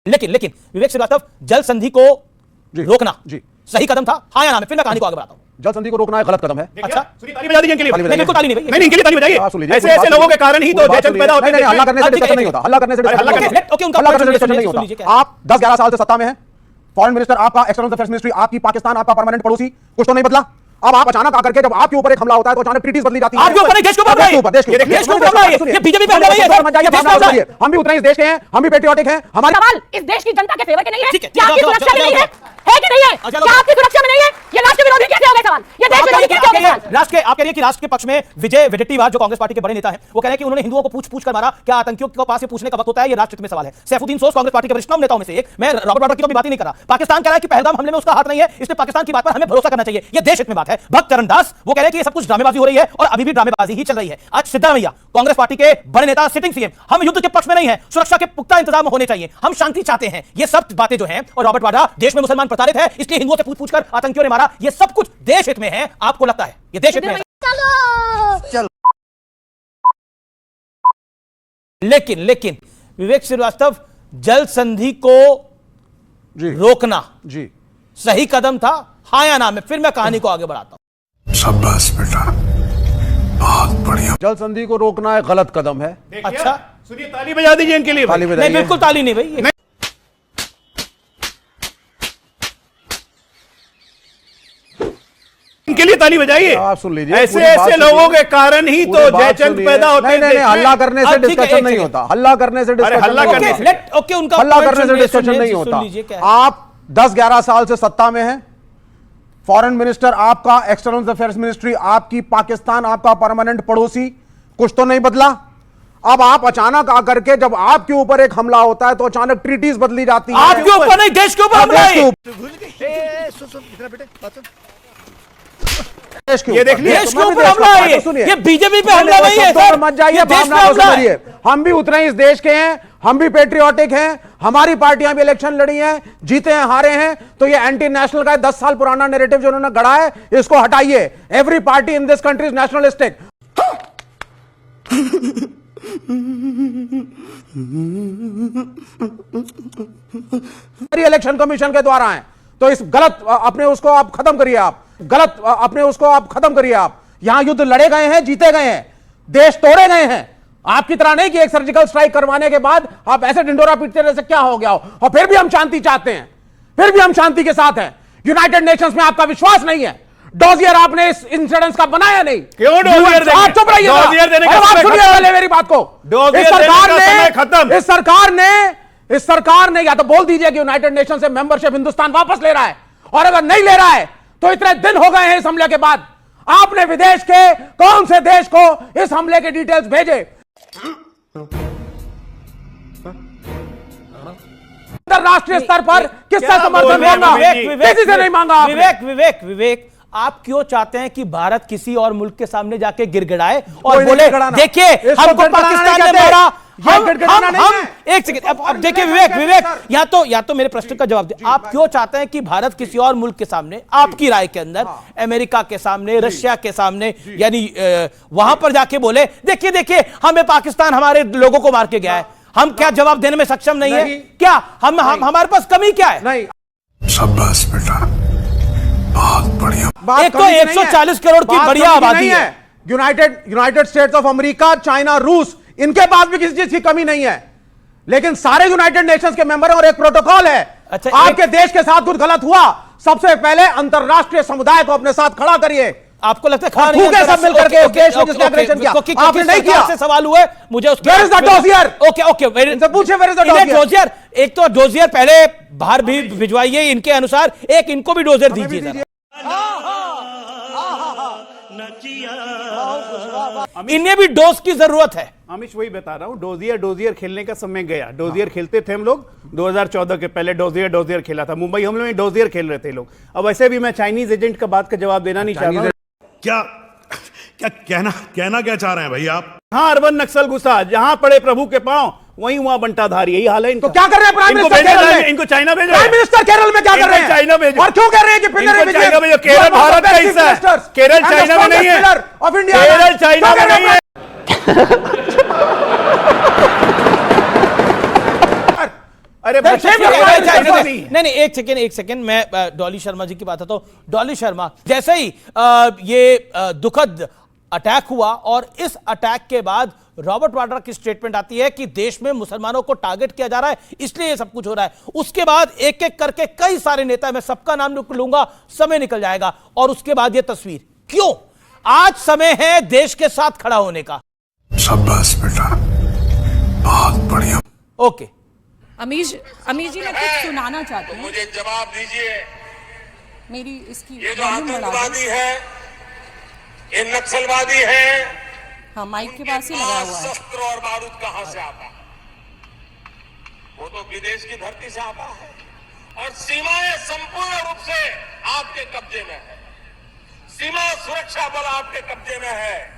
लेकिन लेकिन विवेक श्रीवास्तव, जल संधि को रोकना सही कदम था, हाँ या ना? फिर मैं कहानी को आगे बढ़ाता हूं। जल संधि को रोकना गलत कदम है। अच्छा, ताली बजा दीजिए इनके लिए। नहीं, बिल्कुल ताली नहीं भाई, नहीं इनके लिए ताली बजाइए। ऐसे ऐसे लोगों के कारण ही तो जयचंद पैदा होते हैं। हल्ला करने से डिस्कशन नहीं होता, हल्ला करने से डिस्कशन नहीं होता। आप 10-11 साल से सत्ता में हैं, फॉरेन मिनिस्टर आपका, एक्सटर्नल अफेयर्स मिनिस्ट्री आपकी, पाकिस्तान आपका परमानेंट पड़ोसी, कुछ तो नहीं बदला। अब आप अचानक आकर के जब आपके ऊपर एक हमला होता है तो अचानक ट्रीटीज बदली जाती है। आपके ऊपर नहीं, देश के ऊपर, देश के ऊपर हमला है। ये बीजेपी पे हमला नहीं है। हम भी उतना ही इस देश के हैं, हम भी पेट्रियोटिक हैं। हमारा सवाल इस देश की जनता के फेवर के नहीं है, क्या आपकी सुरक्षा में नहीं है कि नहीं है? क्या आपकी सुरक्षा में नहीं है? ये राष्ट्र विरोधी कैसे हो गए सवाल? ये देश विरोधी कैसे हो गए सवाल? राष्ट्र के, आप कह रही है कि राष्ट्र के पक्ष में विजय वडेट्टीवार जो कांग्रेस पार्टी के बड़े नेता हैं, वो कह रहे हैं कि उन्होंने हिंदुओं को पूछ कर मारा। क्या आतंकियों के पास ये पूछने का वक्त होता है? ये राष्ट्र में सवाल है। सैफुद्दीन सोज कांग्रेस पार्टी के वरिष्ठ नेताओं में से एक, मैं रॉबर्ट वाड्रा की तो बात ही नहीं कर रहा। पाकिस्तान कह रहा है कि पहलगाम हमले में उसका हाथ नहीं है, इसलिए पाकिस्तान की बात पर हमें भरोसा करना चाहिए। ये देश हित में बात है। भक्त चरण दास वो कह रहे हैं कि ये सब कुछ ड्रामेबाजी हो रही है और अभी भी ड्रामेबाजी ही चल रही है। आज सिद्धारमैया कांग्रेस पार्टी के बड़े नेता, सिटिंग सीएम, हम युद्ध के पक्ष में नहीं है, सुरक्षा के पुख्ता इंतजाम होने चाहिए, हम शांति चाहते हैं। ये सब बातें जो हैं, और रॉबर्ट वाड्रा देश में मुसलमान प्रताड़ित है इसलिए हिंदुओं से पूछ कर आतंकियों ने मारा, ये सब कुछ देश हित में है। आपको लगता है ये देश हित में है? लेकिन विवेक श्रीवास्तव, जल संधि को रोकना सही कदम था, हाँ या ना? में फिर मैं कहानी को आगे बढ़ाता हूं। शाबाश बेटा, बहुत बढ़िया। जल संधि को रोकना एक गलत कदम है। अच्छा सुनिए, ताली बजा दीजिए इनके लिए। नहीं, बिल्कुल ताली नहीं भाई। इनके लिए ताली बजाइए। आप सुन लीजिए, ऐसे ऐसे लोगों के कारण ही तो जयचंद पैदा होते हैं। नहीं, हल्ला करने से डिस्कशन नहीं होता, हल्ला करने से डिस्कशन हल्ला करने से डिस्कशन नहीं होता। आप 10-11 साल से सत्ता में हैं, फॉरेन मिनिस्टर आपका, एक्सटर्नल अफेयर्स मिनिस्ट्री आपकी, पाकिस्तान आपका परमानेंट पड़ोसी, कुछ तो नहीं बदला। अब आप अचानक आकर के जब आपके ऊपर एक हमला होता है तो अचानक ट्रीटीज बदली जाती है। आपके ऊपर नहीं, देश के ऊपर हमला है। ये देख लीजिए, देश के ऊपर हमला है। ये बीजेपी पे हमला नहीं है सर, मत जाइए, भावना को सुनिए। हम भी उतने ही इस देश के हैं, हम भी पेट्रियोटिक हैं, हमारी पार्टियां भी इलेक्शन लड़ी हैं, जीते हैं, हारे हैं। तो ये एंटी नेशनल का 10 साल पुराना नैरेटिव जो उन्होंने गढ़ा है, इसको हटाइए। Every party in this country is nationalistic. Election commission के द्वारा है, तो इस गलत अपने उसको आप खत्म करिए। आप यहां युद्ध लड़े गए हैं, जीते गए हैं, देश तोड़े गए हैं। आपकी तरह नहीं कि एक सर्जिकल स्ट्राइक करवाने के बाद आप ऐसे ढिंडोरा पीटते रहे, क्या हो गया हो। और फिर भी हम शांति चाहते हैं, फिर भी हम शांति के साथ हैं। यूनाइटेड नेशंस में आपका विश्वास नहीं है। डोजियर आपने इस इंसिडेंस का बनाया नहीं। क्यों डोजियर? आप चुप रहिए, सुनिए मेरी बात को। इस सरकार ने या तो बोल दीजिए कि यूनाइटेड नेशन से मेंबरशिप हिंदुस्तान वापस ले रहा है, और अगर नहीं ले रहा है तो इतने दिन हो गए हैं इस हमले के बाद, आपने विदेश के कौन से देश को इस हमले के डिटेल्स भेजे? अंतरराष्ट्रीय स्तर पर किससे समर्थन मांगा? किसी से नहीं मांगा। विवेक, आप क्यों चाहते हैं कि भारत किसी और मुल्क के सामने जाके गिड़गिड़ाए और बोले देखिए हमको पाकिस्तान ने मारा? हम एक सेकंड, अब देखिए विवेक, या तो मेरे प्रश्न का जवाब दे। आप क्यों चाहते हैं कि भारत किसी और मुल्क के सामने, आपकी राय के अंदर, अमेरिका के सामने, रशिया के सामने, यानी वहां पर जाके बोले देखिए हमें पाकिस्तान हमारे लोगों को मार के गया है? हम क्या जवाब देने में सक्षम नहीं है क्या? हमारे पास कमी क्या है? नहीं, शाबाश बेटा, बहुत बढ़िया। एक तो 140 करोड़ की बढ़िया आबादी है। United states of America, China, रूस, इनके पास भी किसी चीज की कमी नहीं है, लेकिन सारे यूनाइटेड नेशंस के मेंबर हैं और एक प्रोटोकॉल है। अच्छा, आपके देश के साथ कुछ गलत हुआ, सबसे पहले अंतरराष्ट्रीय समुदाय को अपने साथ खड़ा करिए। आपको लगता है सब मिलकर के देश में जिसने अग्रेशन किया, आपने नहीं किया। से सवाल हुए मुझे उसके Where is the dossier? Okay इनसे पूछिए where is the dossier? एक तो डोजियर पहले बाहर भी भिजवाइए इनके अनुसार, एक इनको भी डोजियर दीजिए। इन्हें भी डोज की जरूरत है। अमिश वही बता रहा हूं, डोजियर खेलने का समय गया। डोजियर खेलते थे हम लोग 2014 के पहले, डोजियर खेला था मुंबई हमले में, डोजियर खेल रहे थे लोग। अब वैसे भी मैं चाइनीज एजेंट का बात का जवाब देना नहीं चाहता। क्या कहना क्या चाह रहे हैं भाई आप? हाँ, अर्बन नक्सल घुसा, जहां पड़े प्रभु के पांव वहीं वहां बंटाधारी, यही हाल है इनका। तो क्या कर रहे हैं प्राइम मिनिस्टर केरल में? इनको चाइना भेजो। प्राइम मिनिस्टर केरल में क्या कर रहे हैं? चाइना भेजो। और क्यों कह रहे हैं कि चाइना भेजो? केरल भारत का हिस्सा है, केरल चाइना में नहीं है। केरल चाइना में नहीं है। अरे नहीं, एक सेकेंड, मैं डॉली शर्मा जी की बात आता हूं। डॉली शर्मा, जैसे ही ये दुखद अटैक हुआ और इस अटैक के बाद रॉबर्ट वाड्रा की स्टेटमेंट आती है कि देश में मुसलमानों को टारगेट किया जा रहा है, इसलिए ये सब कुछ हो रहा है। उसके बाद एक एक करके कई सारे नेता, मैं सबका नाम लूंगा, समय निकल जाएगा, और उसके बाद ये तस्वीर। क्यों आज समय है देश के साथ खड़ा होने का? शाबाश बेटा, बहुत बढ़िया। ओके, अमीर जी मैं कुछ सुनाना चाहती हूँ, मुझे जवाब दीजिए। मेरी इसकी ये जो वॉल्यूम बढ़ा दो। आतंकवादी है, ये नक्सलवादी है, हाँ माइक के पास ही लगा हुआ है। शस्त्र और बारूद कहां से आता है? वो तो विदेश की धरती से आता है, और सीमाएं संपूर्ण रूप से आपके कब्जे में है। सीमा सुरक्षा बल आपके कब्जे में है।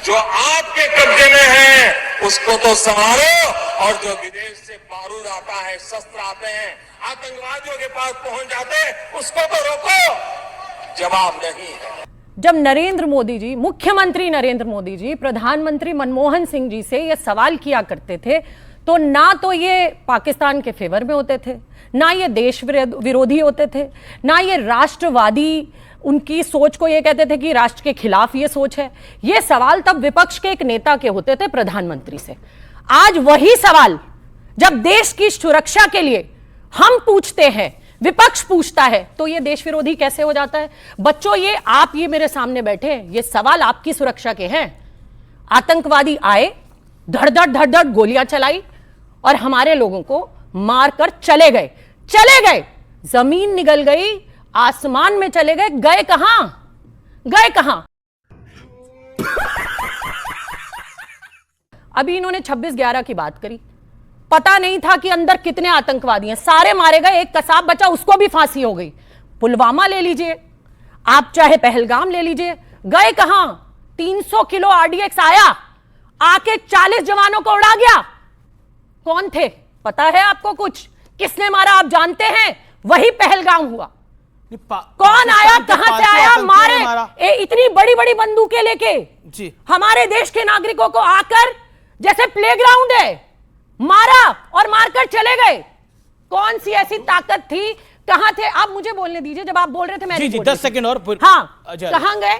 जो आपके कब्जे में है उसको तो संभालो, और जो विदेश से बारूद आता है, शस्त्र आते हैं, आतंकवादियों के पास पहुंच जाते हैं, उसको तो रोको। जवाब नहीं है। जब नरेंद्र मोदी जी, मुख्यमंत्री नरेंद्र मोदी जी प्रधानमंत्री मनमोहन सिंह जी से ये सवाल किया करते थे, तो ना तो ये पाकिस्तान के फेवर में होते थे, ना ये देश विरोधी होते थे, ना ये राष्ट्रवादी उनकी सोच को ये कहते थे कि राष्ट्र के खिलाफ ये सोच है। ये सवाल तब विपक्ष के एक नेता के होते थे, प्रधानमंत्री से। आज वही सवाल जब देश की सुरक्षा के लिए हम पूछते हैं, विपक्ष पूछता है, तो ये देश विरोधी कैसे हो जाता है? बच्चों, ये आप ये मेरे सामने बैठे हैं, ये सवाल आपकी सुरक्षा के हैं। आतंकवादी आए, धड़ धड़ गोलियां चलाई और हमारे लोगों को मारकर चले गए। जमीन निगल गई, आसमान में चले गए। गए कहां? अभी इन्होंने 26/11 की बात करी। पता नहीं था कि अंदर कितने आतंकवादी हैं, सारे मारे गए, एक कसाब बचा, उसको भी फांसी हो गई। पुलवामा ले लीजिए, आप चाहे पहलगाम ले लीजिए, गए कहां? 300 किलो RDX आया, आके 40 जवानों को उड़ा गया। कौन थे पता है आपको? कुछ किसने मारा आप जानते हैं? वही पहलगाम हुआ। कौन आया, कहां से आया? मारे इतनी बड़ी बड़ी बंदूकें लेके जी हमारे देश के नागरिकों को आकर, जैसे प्लेग्राउंड है, मारा और मारकर चले गए। कौन सी ऐसी ताकत थी? कहां थे आप? मुझे बोलने दीजिए, जब आप बोल रहे थे मैं जी 10 सेकंड और। हाँ, कहां गए?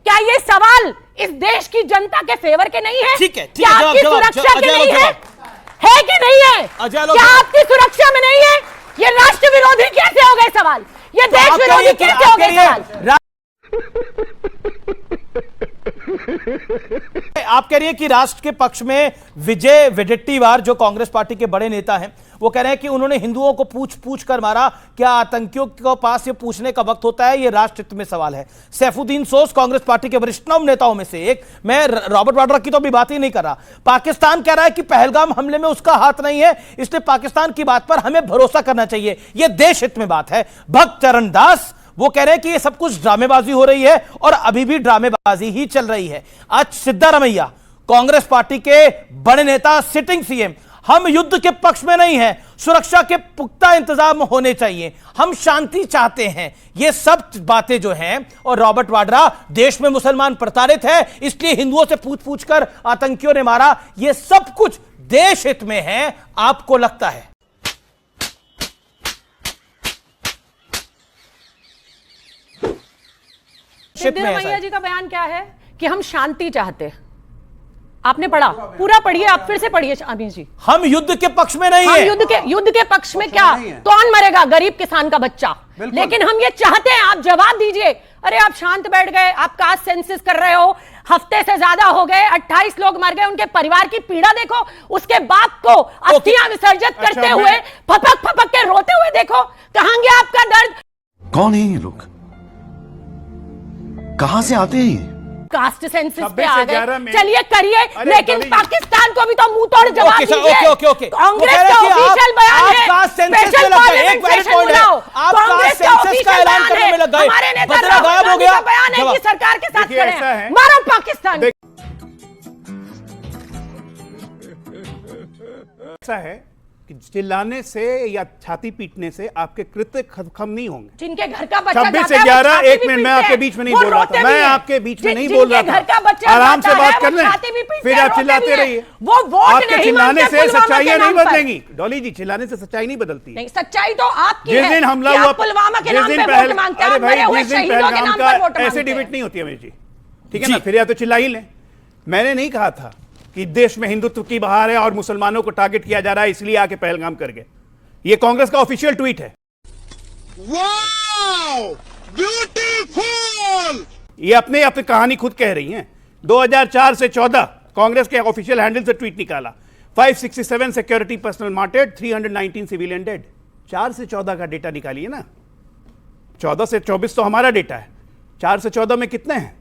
क्या ये सवाल इस देश की जनता के फेवर के नहीं है? ठीक है, क्या आपकी सुरक्षा के नहीं है? है कि नहीं है? क्या आपकी सुरक्षा में नहीं है? ये राष्ट्र विरोधी कैसे हो गए सवाल? ये देश विरोधी कैसे हो गए सवाल? आप कह रही है कि राष्ट्र के पक्ष में विजय वडेट्टीवार, जो कांग्रेस पार्टी के बड़े नेता हैं, वो कह रहे हैं कि उन्होंने हिंदुओं को पूछ कर मारा। क्या आतंकियों के पास ये पूछने का वक्त होता है? ये राष्ट्र हित में सवाल है। सैफुद्दीन सोज, कांग्रेस पार्टी के वरिष्ठतम नेताओं में से एक, मैं रॉबर्ट वाड्रा की तो अभी बात ही नहीं कर रहा। पाकिस्तान कह रहा है कि पहलगाम हमले में उसका हाथ नहीं है, इसलिए पाकिस्तान की बात पर हमें भरोसा करना चाहिए। यह देश हित में बात है। भक्त चरण दास वो कह रहे हैं कि ये सब कुछ ड्रामेबाजी हो रही है और अभी भी ड्रामेबाजी ही चल रही है। आज सिद्धारमैया, कांग्रेस पार्टी के बड़े नेता, सिटिंग सीएम, हम युद्ध के पक्ष में नहीं हैं, सुरक्षा के पुख्ता इंतजाम होने चाहिए, हम शांति चाहते हैं। ये सब बातें जो हैं, और रॉबर्ट वाड्रा, देश में मुसलमान प्रताड़ित है इसलिए हिंदुओं से पूछ कर आतंकियों ने मारा, ये सब कुछ देश हित में है। आपको लगता है? सिद्धरमैया जी का बयान क्या है कि हम शांति चाहते हैं। आपने पढ़ा? पूरा पढ़िए, आप फिर से पढ़िए अमीर जी। हम युद्ध के पक्ष में नहीं है। युद्ध के पक्ष में क्या? कौन मरेगा? गरीब किसान का बच्चा। लेकिन हम ये चाहते हैं, आप जवाब दीजिए। अरे आप शांत बैठ गए, आप कास्ट सेंसस कर रहे हो, हफ्ते से ज्यादा हो गए, 28 लोग मर गए, उनके परिवार की पीड़ा देखो, उसके बाप को अस्थियां विसर्जित करते हुए फपक के रोते हुए देखो। कहां गया आपका दर्द? कौन है ये लोग? कहां से आते हैं? कास्ट सेंसस पे आ गए, चलिए करिए, लेकिन पाकिस्तान को भी तो मुंह तोड़ जवाब दीजिए। कांग्रेस का ऑफिशियल बयान है, स्पेशल पार्लियामेंट सेशन बुलाओ। कांग्रेस का ऑफिशियल बयान है, हमारे नेता राहुल गांधी का बयान है कि सरकार के साथ खड़े हैं। मारो पाकिस्तान। ऐसा है कि चिल्लाने से या छाती पीटने से आपके कृत्य खत्म नहीं होंगे। जिनके घर का बच्चा 26 जाता से है, 11 छाती एक भी मिनट मैं पीटते आपके हैं। बीच में नहीं वो बोल रहा रोते था, भी मैं हैं। आपके बीच में नहीं बोल रहा जिनके घर का था, बच्चा आराम से जाता है, बात कर वो लें, छाती भी पीटते फिर हैं, आप रोते चिल्लाते भी हैं। रहिए। वो वोट आपके नहीं चिल्लाने मांगते से पुलवामा सच्चाइयां के नहीं नाम पर। बदलेंगी डॉली जी, चिल्लाने से सच्चाई नहीं बदलती। नहीं, सच्चाई तो आपकी जिस है दिन हमला कि हुआ, आप पुलवामा के जिस नाम दिन पे पहल- वोट मांगते हैं, अरे आप मरे भाई हुए जिस दिन शहीदों के पहलगाम नाम का पर वोट ऐसे मांगते डिबेट हैं। नहीं होती अमीर जी, ठीक है ना, फिर या तो चिल्ला ही लें। मैंने नहीं कहा था कि देश में हिंदुत्व की बहार है और मुसलमानों को टारगेट किया जा रहा है इसलिए आके पहलगाम कर गए। ये कांग्रेस का ऑफिशियल ट्वीट है। ये अपने अपनी कहानी खुद कह रही हैं। 2004 से 14 कांग्रेस के ऑफिशियल हैंडल से ट्वीट निकाला। 567 सिक्योरिटी पर्सनल मार्टेड, 319 सिविलियन डेड। 4 से 14 का डेटा निकालिए ना। 14 से 24 तो हमारा डेटा है, 4 से 14 में कितने हैं?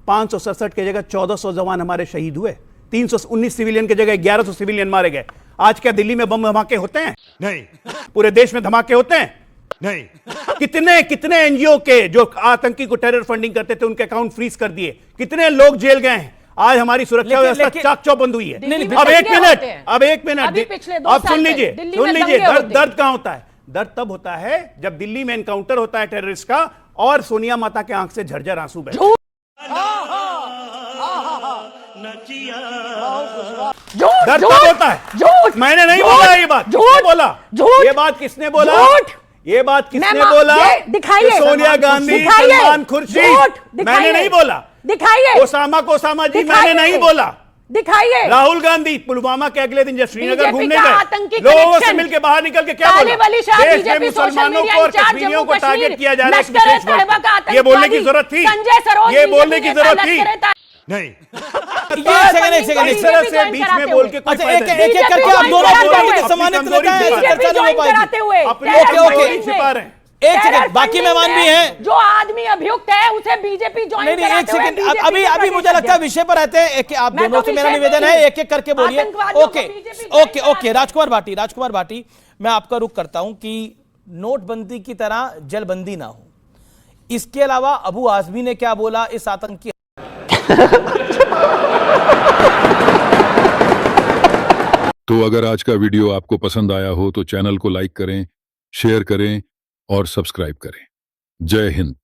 567 की जगह 1400 जवान हमारे शहीद हुए, 319 सिविलियन की जगह 1100 सिविलियन मारे गए। आज क्या दिल्ली में बम धमाके होते हैं? नहीं पूरे देश में धमाके होते हैं? नहीं कितने कितने एनजीओ के जो आतंकी को टेरर फंडिंग करते थे उनके अकाउंट फ्रीज कर दिए, कितने लोग जेल गए हैं। आज हमारी सुरक्षा व्यवस्था चाक चौबंद हुई है। दिल्ली में अब एक दंगे मिनट, होते हैं। अब एक मिनट, अभी पिछले 2 अब साल सुन में लीजिए, दिल्ली सुन में लीजिए, दंगे दर्द होते हैं। दर्द कहां होता है? दर्द तब होता है जब दिल्ली में एनकाउंटर होता है टेररिस्ट का और सोनिया माता के आंख से झरझर आंसू बहते हैं। दर्द झूठ, तब होता है। झूठ, मैंने नहीं झूठ, बोला ये बात। झूठ, किसने बोला? झूठ, ये बात किसने बोला? झूठ। ये बात किसने मैं बोला? ये दिखाइए, कि सोनिया गांधी, दिखाइए, सलमान खुर्शीद। झूठ, मैंने दिखाइए, नहीं बोला। दिखाइए, ओसामा को ओसामा जी, मैंने दिखाइए, नहीं बोला। दिखाइए। राहुल गांधी पुलवामा के अगले दिन जब श्रीनगर बीजेपी घूमने का गए, आतंकी लोगों से कनेक्शन। मिलकर बाहर निकल के क्या तालिब बोला? अली शाह, देश में बीजेपी सोशल मुसलमानों मीडिया को और इंचार्ज कश्मीरियों जम्मू को टारगेट कश्मीर, किया जा रहा है। लश्कर ए तैयबा का ये बोलने की आतंकवादी जरूरत थी, संजय सरोज ये बोलने बीजेपी की नेता, जरूरत थी। लश्कर ए तैयबा नहीं एक सेकंड इस तरह से बीच में बोल के कोई अच्छा, फायदा नहीं। एक करके आप दोनों बीजेपी पार्टी के अपनी सम्मानित कमजोरी नेता हैं, छिपा ऐसे रहे चर्चा नहीं हो कराते हुए, पाएगी। अपनी ओके, ओके। कमजोरी छिपा रहे हैं। एक सेकंड, बाकी मेहमान भी हैं। जो आदमी अभियुक्त है उसे बीजेपी ज्वाइन नहीं, एक कराते हुए सेकंड, BJP अभी के अभी मुझे प्रदेश लगता है अध्यक्ष। विषय पर रहते हैं। आप मैं दोनों तो से मेरा विषय निवेदन पे है, ही एक एक करके बोलिए। आतंकवादियों को ओके BJP ओके ओके, राजकुमार भाटी, मैं आपका रुख करता हूं कि नोटबंदी की तरह जलबंदी ना हो। इसके अलावा अबू आजमी ने क्या बोला इस आतंकी तो अगर आज का वीडियो आपको पसंद आया हो तो चैनल को लाइक करें, शेयर करें और सब्सक्राइब करें। जय हिंद।